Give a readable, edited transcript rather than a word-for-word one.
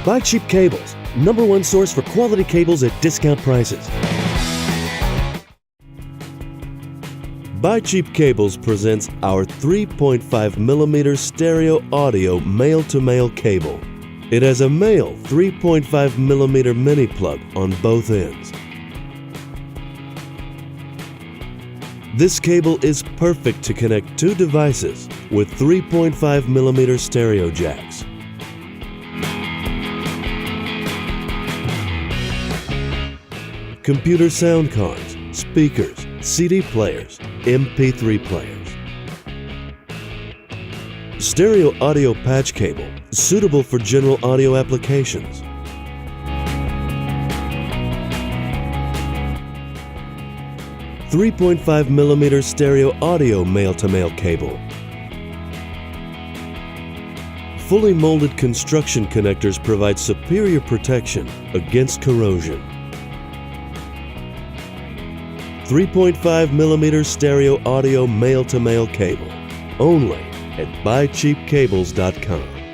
Buy Cheap Cables, #1 source for quality cables at discount prices. Buy Cheap Cables presents our 3.5mm stereo audio male-to-male cable. It has a male 3.5mm mini plug on both ends. This cable is perfect to connect two devices with 3.5mm stereo jacks. Computer sound cards, speakers, CD players, MP3 players. Stereo audio patch cable, suitable for general audio applications. .5mm stereo audio male-to-male cable. Fully molded construction connectors provide superior protection against corrosion. 3.5mm stereo audio male-to-male cable, only at BuyCheapCables.com.